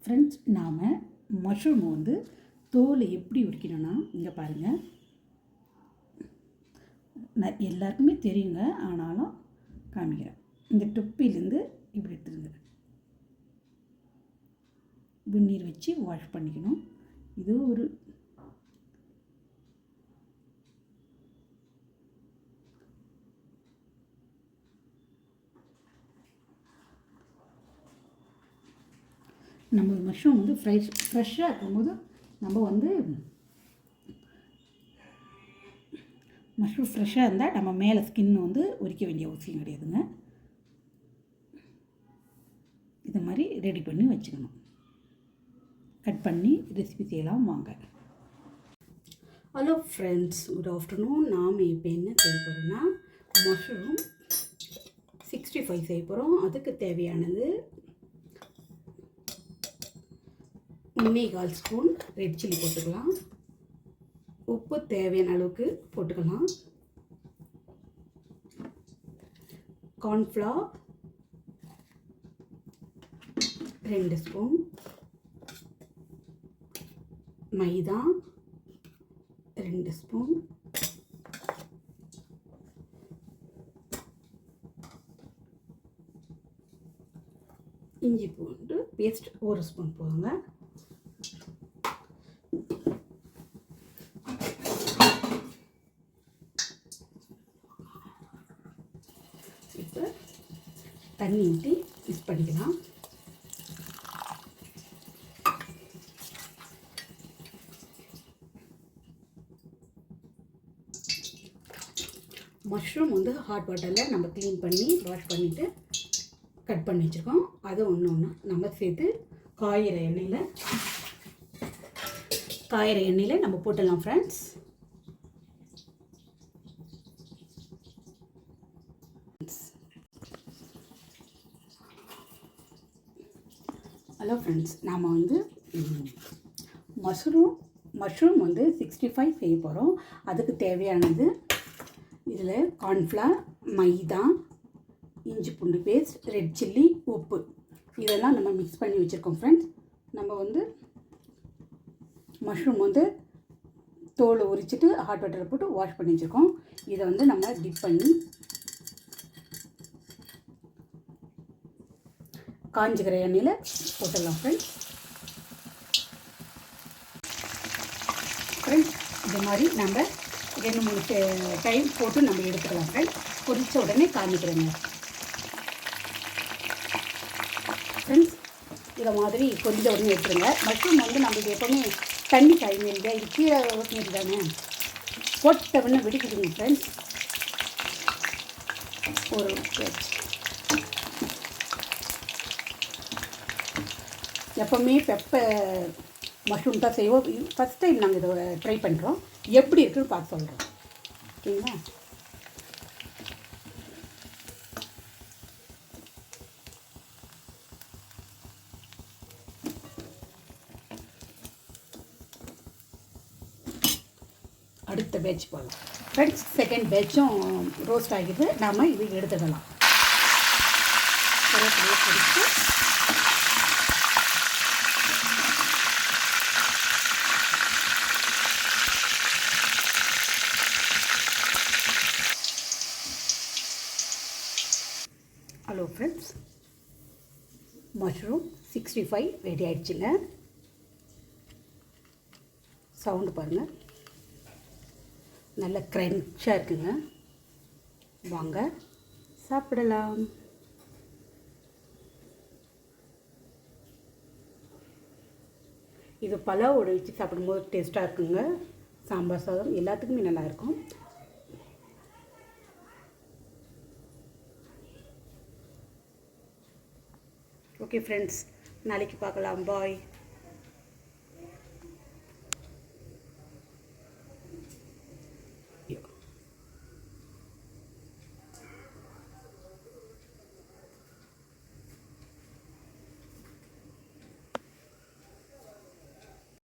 Friends, நாம் mushroom வந்து தோலை எப்படி உரிக்கணும்னா இங்கே பாருங்கள். எல்லாருக்குமே தெரியுங்க, ஆனாலும் காமிக்கிறேன். இந்த தொப்பிலேருந்து இப்படி எடுத்துருங்க. வெந்நீர் வச்சு வாஷ் பண்ணிக்கணும். இது ஒரு நம்ம மஷ்ரூம் வந்து ஃப்ரெஷ்ஷாக இருக்கும்போது நம்ம வந்து மஷ்ரூம் ஃப்ரெஷ்ஷாக இருந்தால் நம்ம மேலே ஸ்கின் வந்து உரிக்க வேண்டிய அவசியம் கிடையாதுங்க. இது மாதிரி ரெடி பண்ணி வச்சுக்கணும். கட் பண்ணி ரெசிபி செய்யலாம் வாங்க. Hello friends, good afternoon. நாம் இப்போ என்ன செய்ய போகிறோன்னா மஷ்ரூம் 65 செய்ய போகிறோம். அதுக்கு தேவையானது 1/4 ஸ்பூன் ரெட் சில்லி போட்டுக்கலாம். உப்பு தேவையான அளவுக்கு போட்டுக்கலாம். கார்ன்ஃப்ளவர் 2 ஸ்பூன், மைதா 2 ஸ்பூன், இஞ்சி பூண்டு பேஸ்ட் 1 ஸ்பூன் போதுங்க. இப்போ தண்ணி ஊற்றி மிக்ஸ் பண்ணிக்கலாம். மஷ்ரூம் வந்து ஹாட் வாட்டரில் நம்ம க்ளீன் பண்ணி வாஷ் பண்ணிவிட்டு கட் பண்ணி வச்சுருக்கோம். அதை ஒன்று நம்ம சேர்த்து காயிற எண்ணெயில் நம்ம போட்டுடலாம் ஃப்ரெண்ட்ஸ். ஹலோ ஃப்ரெண்ட்ஸ், நாம் வந்து மஷ்ரூம் வந்து 65 செய்ய போகிறோம். அதுக்கு தேவையானது இதில் கார்ன்ஃப்ளவர், மைதா, இஞ்சி பூண்டு பேஸ்ட், ரெட் சில்லி, உப்பு இதெல்லாம் நம்ம மிக்ஸ் பண்ணி வச்சுருக்கோம் ஃப்ரெண்ட்ஸ். நம்ம வந்து மஷ்ரூம் வந்து தோலை உரிச்சிட்டு ஹாட் வாட்டரில் போட்டு வாஷ் பண்ணி வச்சுருக்கோம். இதை வந்து நம்ம டிப் பண்ணி காஞ்சிக்கிற எண்ணெயில் போட்டுடலாம் ஃப்ரெண்ட்ஸ். இது மாதிரி நம்ம 2-3 டைம் போட்டு நம்ம எடுத்துக்கலாம் ஃப்ரெண்ட்ஸ். பொரிச்ச உடனே காமிக்கிறேங்க ஃப்ரெண்ட்ஸ். இதை மாதிரி பொரிஞ்ச உடனே எடுத்துருங்க. மஷ்ரூம் வந்து நம்மளுக்கு எப்போவுமே தண்ணி காய்மே இல்லை, இது கீழே ஊற்றிட்டு தானே போட்ட உடனே வெடிக்குதுங்க ஃப்ரெண்ட்ஸ். ஒரு எப்போவுமே மஷ்ரூம் தான் செய்வோம். ஃபஸ்ட் டைம் நாங்கள் இதை ட்ரை பண்ணுறோம். எப்படி இருக்குன்னு பார்த்து சொல்கிறோம், ஓகேங்களா? அடுத்த பேட்ச் போகலாம் ஃப்ரெண்ட்ஸ். செகண்ட் பேட்சும் ரோஸ்ட் ஆகிடுது. நாம் இது எடுத்துக்கலாம். பிடிச்சி ஹலோ ஃப்ரெண்ட்ஸ், மஷ்ரூம் 65 ரெடி ஆகிடுச்சுங்க. சவுண்டு பாருங்கள், நல்ல க்ரன்ச்சாக இருக்குங்க. வாங்க சாப்பிடலாம். இது பலாவோட வச்சு சாப்பிடும்போது டேஸ்ட்டாக இருக்குங்க. சாம்பார் சாதம் எல்லாத்துக்குமே நல்லாயிருக்கும். ஓகே ஃப்ரெண்ட்ஸ், நாளைக்கு பார்க்கலாம். பாய்.